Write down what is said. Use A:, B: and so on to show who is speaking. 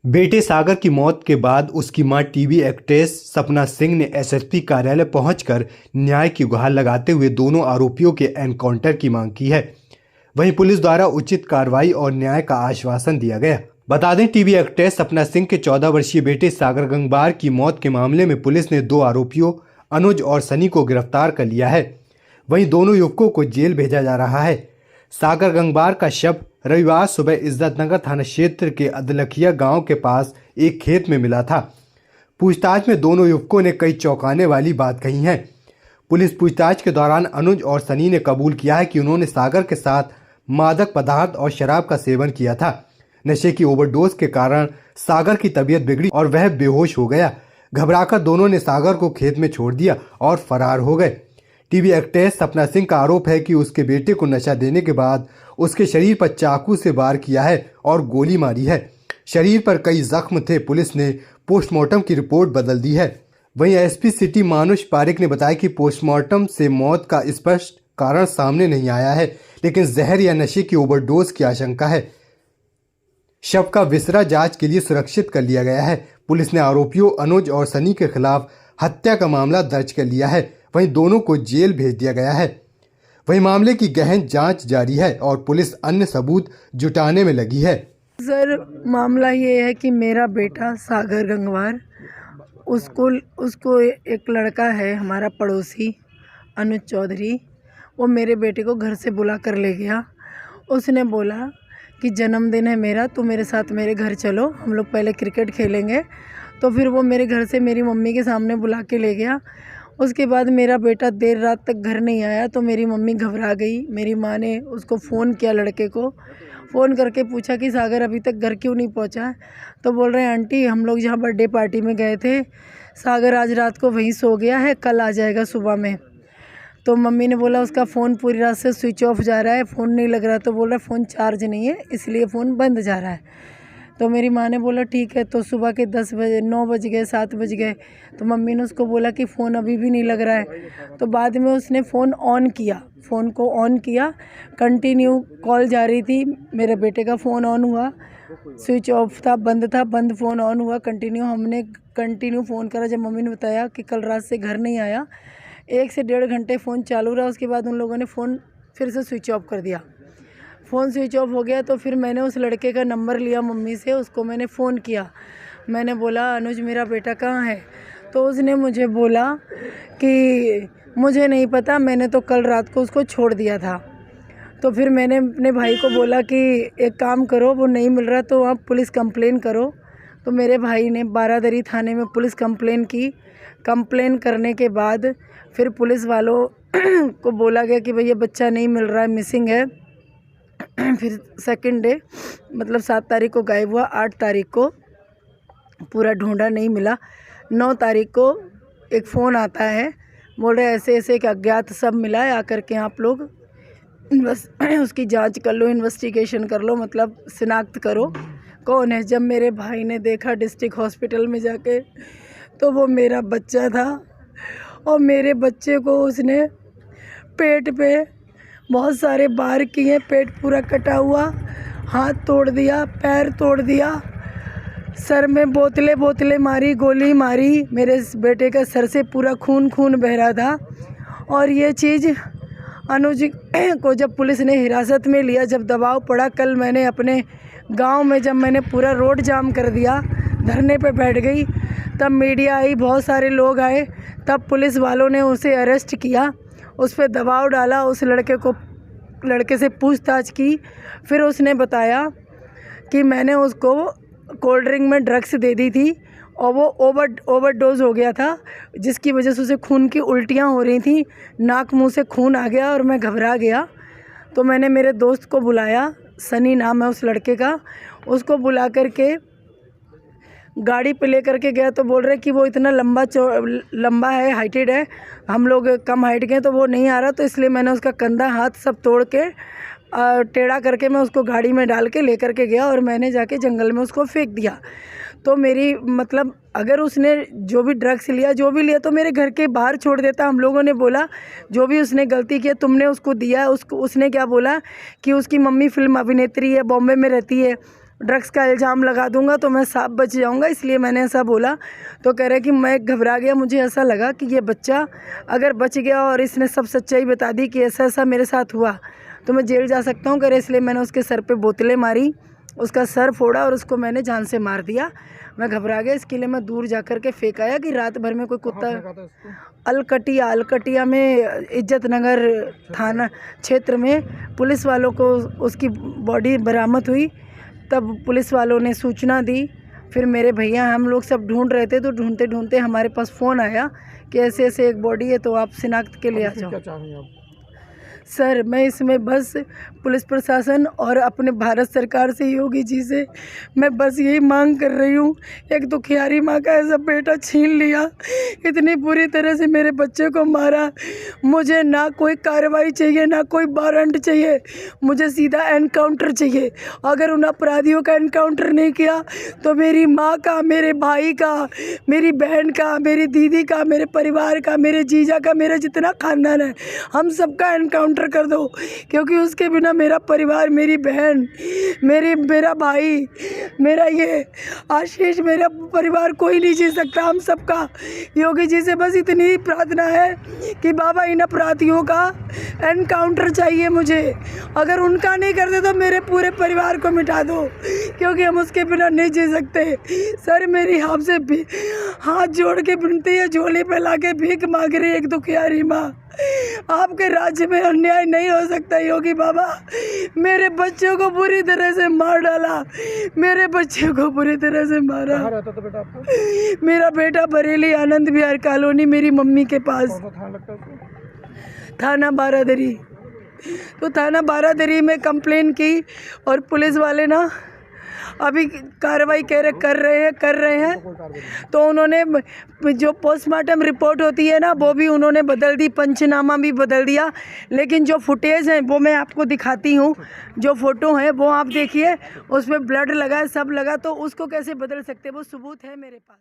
A: बेटे सागर की मौत के बाद उसकी मां टीवी एक्ट्रेस सपना सिंह ने एसएसपी कार्यालय पहुंचकर न्याय की गुहार लगाते हुए दोनों आरोपियों के एनकाउंटर की मांग की है। वहीं पुलिस द्वारा उचित कार्रवाई और न्याय का आश्वासन दिया गया। बता दें, टीवी एक्ट्रेस सपना सिंह के 14 वर्षीय बेटे सागर गंगवार की मौत के मामले में पुलिस ने 2 आरोपियों अनुज और सनी को गिरफ्तार कर लिया है। वहीं दोनों युवकों को जेल भेजा जा रहा है। सागर गंगवार का शव रविवार सुबह इज्जतनगर थाना क्षेत्र के अदलखिया गांव के पास एक खेत में मिला था। पूछताछ में दोनों युवकों ने कई चौंकाने वाली बात कही है। पुलिस पूछताछ के दौरान अनुज और सनी ने कबूल किया है कि उन्होंने सागर के साथ मादक पदार्थ और शराब का सेवन किया था। नशे की ओवरडोज के कारण सागर की तबीयत बिगड़ी और वह बेहोश हो गया। घबराकर दोनों ने सागर को खेत में छोड़ दिया और फरार हो गए। टीवी एक्ट्रेस सपना सिंह का आरोप है कि उसके बेटे को नशा देने के बाद उसके शरीर पर चाकू से वार किया है और गोली मारी है। शरीर पर कई जख्म थे। पुलिस ने पोस्टमार्टम की रिपोर्ट बदल दी है। वहीं एसपी सिटी मानुष पारिक ने बताया कि पोस्टमार्टम से मौत का स्पष्ट कारण सामने नहीं आया है, लेकिन जहर या नशे की ओवरडोज की आशंका है। शव का विसरा जांच के लिए सुरक्षित कर लिया गया है। पुलिस ने आरोपियों अनुज और सनी के खिलाफ हत्या का मामला दर्ज कर लिया है। वहीं दोनों को जेल भेज दिया गया है। वहीं मामले की गहन जांच जारी है और पुलिस अन्य सबूत जुटाने में लगी है।
B: सर, मामला ये है कि मेरा बेटा सागर गंगवार, उसको एक लड़का है हमारा पड़ोसी अनुज चौधरी, वो मेरे बेटे को घर से बुला कर ले गया। उसने बोला कि जन्मदिन है मेरा, तो मेरे साथ मेरे घर चलो, हम लोग पहले क्रिकेट खेलेंगे। तो फिर वो मेरे घर से मेरी मम्मी के सामने बुला के ले गया। उसके बाद मेरा बेटा देर रात तक घर नहीं आया तो मेरी मम्मी घबरा गई। मेरी माँ ने उसको फ़ोन किया, लड़के को फ़ोन करके पूछा कि सागर अभी तक घर क्यों नहीं पहुँचा है। तो बोल रहे हैं आंटी, हम लोग जहाँ बर्थडे पार्टी में गए थे, सागर आज रात को वहीं सो गया है, कल आ जाएगा सुबह में। तो मम्मी ने बोला उसका फ़ोन पूरी रात से स्विच ऑफ जा रहा है, फ़ोन नहीं लग रहा। तो बोल रहा है फ़ोन चार्ज नहीं है, इसलिए फ़ोन बंद जा रहा है। तो मेरी माँ ने बोला ठीक है। तो सुबह के 10 बजे, 9 बज गए, 7 बज गए, तो मम्मी ने उसको बोला कि फ़ोन अभी भी नहीं लग रहा है। तो बाद में उसने फ़ोन ऑन किया, फ़ोन को ऑन किया, कंटिन्यू कॉल जा रही थी। मेरे बेटे का फ़ोन ऑन हुआ, स्विच ऑफ था, बंद फ़ोन ऑन हुआ, कंटिन्यू हमने कंटिन्यू फ़ोन करा। जब मम्मी ने बताया कि कल रात से घर नहीं आया, 1 से 1.5 घंटे फ़ोन चालू रहा। उसके बाद उन लोगों ने फ़ोन फिर से स्विच ऑफ कर दिया। फ़ोन स्विच ऑफ हो गया तो फिर मैंने उस लड़के का नंबर लिया मम्मी से, उसको मैंने फ़ोन किया। मैंने बोला अनुज मेरा बेटा कहाँ है। तो उसने मुझे बोला कि मुझे नहीं पता, मैंने तो कल रात को उसको छोड़ दिया था। तो फिर मैंने अपने भाई को बोला कि एक काम करो, वो नहीं मिल रहा तो आप पुलिस कंप्लेन करो। तो मेरे भाई ने बारादरी थाने में पुलिस कंप्लेन की। कंप्लेन करने के बाद फिर पुलिस वालों को बोला गया कि भैया बच्चा नहीं मिल रहा है, मिसिंग है। फिर सेकंड डे मतलब 7 तारीख को गायब हुआ, 8 तारीख को पूरा ढूंढा, नहीं मिला। 9 तारीख को एक फ़ोन आता है, बोल रहे ऐसे ऐसे एक अज्ञात सब मिला है, आकर के आप लोग उसकी जांच कर लो, इन्वेस्टिगेशन कर लो, मतलब शिनाख्त करो कौन है। जब मेरे भाई ने देखा डिस्ट्रिक्ट हॉस्पिटल में जाके, तो वो मेरा बच्चा था और मेरे बच्चे को उसने पेट पे बहुत सारे वार किए, पेट पूरा कटा हुआ, हाथ तोड़ दिया, पैर तोड़ दिया, सर में बोतलें मारी, गोली मारी। मेरे बेटे का सर से पूरा खून बह रहा था। और ये चीज़ अनुज को जब पुलिस ने हिरासत में लिया, जब दबाव पड़ा, कल मैंने अपने गांव में जब मैंने पूरा रोड जाम कर दिया, धरने पे बैठ गई, तब मीडिया आई, बहुत सारे लोग आए, तब पुलिस वालों ने उसे अरेस्ट किया, उस पर दबाव डाला, उस लड़के से पूछताछ की। फिर उसने बताया कि मैंने उसको कोल्ड ड्रिंक में ड्रग्स दे दी थी और वो ओवरडोज हो गया था, जिसकी वजह से उसे खून की उल्टियाँ हो रही थी, नाक मुंह से खून आ गया और मैं घबरा गया। तो मैंने मेरे दोस्त को बुलाया, सनी नाम है उस लड़के का, उसको बुला करके गाड़ी पे लेकर के गया। तो बोल रहे कि वो इतना लंबा है, हाइटेड है, हम लोग कम हाइट के हैं, तो वो नहीं आ रहा। तो इसलिए मैंने उसका कंधा हाथ सब तोड़ के टेढ़ा करके मैं उसको गाड़ी में डाल के लेकर के गया और मैंने जाके जंगल में उसको फेंक दिया। तो मेरी मतलब अगर उसने जो भी ड्रग्स लिया, जो भी लिया, तो मेरे घर के बाहर छोड़ देता। हम लोगों ने बोला जो भी उसने गलती किया तुमने उसको दिया। उसने क्या बोला कि उसकी मम्मी फिल्म अभिनेत्री है, बॉम्बे में रहती है, ड्रग्स का इल्ज़ाम लगा दूंगा तो मैं साफ बच जाऊंगा, इसलिए मैंने ऐसा बोला। तो कह रहे कि मैं घबरा गया, मुझे ऐसा लगा कि ये बच्चा अगर बच गया और इसने सब सच्चाई बता दी कि ऐसा ऐसा मेरे साथ हुआ तो मैं जेल जा सकता हूँ। कह रहे इसलिए मैंने उसके सर पे बोतलें मारी, उसका सर फोड़ा और उसको मैंने जान से मार दिया। मैं घबरा गया, इसके लिए मैं दूर जा कर के फेंक आया कि रात भर में कोई कुत्ता। अलकटिया में इज्जत नगर थाना क्षेत्र में पुलिस वालों को उसकी बॉडी बरामद हुई, तब पुलिस वालों ने सूचना दी। फिर मेरे भैया हम लोग सब ढूंढ रहे थे, तो ढूंढते ढूंढते हमारे पास फ़ोन आया कि ऐसे ऐसे एक बॉडी है, तो आप शिनाख्त के लिए आ जाओ। सर मैं इसमें बस पुलिस प्रशासन और अपने भारत सरकार से, योगी जी से मैं बस यही मांग कर रही हूँ। एक दुखियारी माँ का ऐसा बेटा छीन लिया, इतनी बुरी तरह से मेरे बच्चे को मारा। मुझे ना कोई कार्रवाई चाहिए, ना कोई वारंट चाहिए, मुझे सीधा एनकाउंटर चाहिए। अगर उन अपराधियों का एनकाउंटर नहीं किया तो मेरी माँ का, मेरे भाई का, मेरी बहन का, मेरी दीदी का, मेरे परिवार का, मेरे जीजा का, मेरा जितना खानदान है हम सबका एनकाउंटर कर दो, क्योंकि उसके बिना मेरा परिवार, मेरी बहन, मेरा भाई, मेरा ये आशीष, मेरा परिवार कोई नहीं जी सकता। हम सबका योगी जी से बस इतनी प्रार्थना है कि बाबा इन अपराधियों का एनकाउंटर चाहिए मुझे। अगर उनका नहीं करते तो मेरे पूरे परिवार को मिटा दो, क्योंकि हम उसके बिना नहीं जी सकते। सर मेरी आपसे हाथ जोड़ के विनती है, झोली पे ला के भीख मांग रही एक दुखियारी माँ। आपके राज्य में अन्याय नहीं हो सकता योगी बाबा। मेरे बच्चों को बुरी तरह से मार डाला, मेरे बच्चे को बुरी तरह से मारा।
C: कहाँ रहता था बेटा आपका?
B: मेरा बेटा बरेली आनंद विहार कॉलोनी मेरी मम्मी के पास।
C: कौन सा थाना लगता है उसको?
B: थाना बारादरी। तो थाना बारादरी में कंप्लेन की और पुलिस वाले ना अभी कार्रवाई कर रहे हैं। तो उन्होंने जो पोस्टमार्टम रिपोर्ट होती है ना वो भी उन्होंने बदल दी, पंचनामा भी बदल दिया। लेकिन जो फुटेज है वो मैं आपको दिखाती हूँ, जो फ़ोटो है वो आप देखिए, उसमें ब्लड लगा है, सब लगा, तो उसको कैसे बदल सकते, वो सबूत है मेरे पास।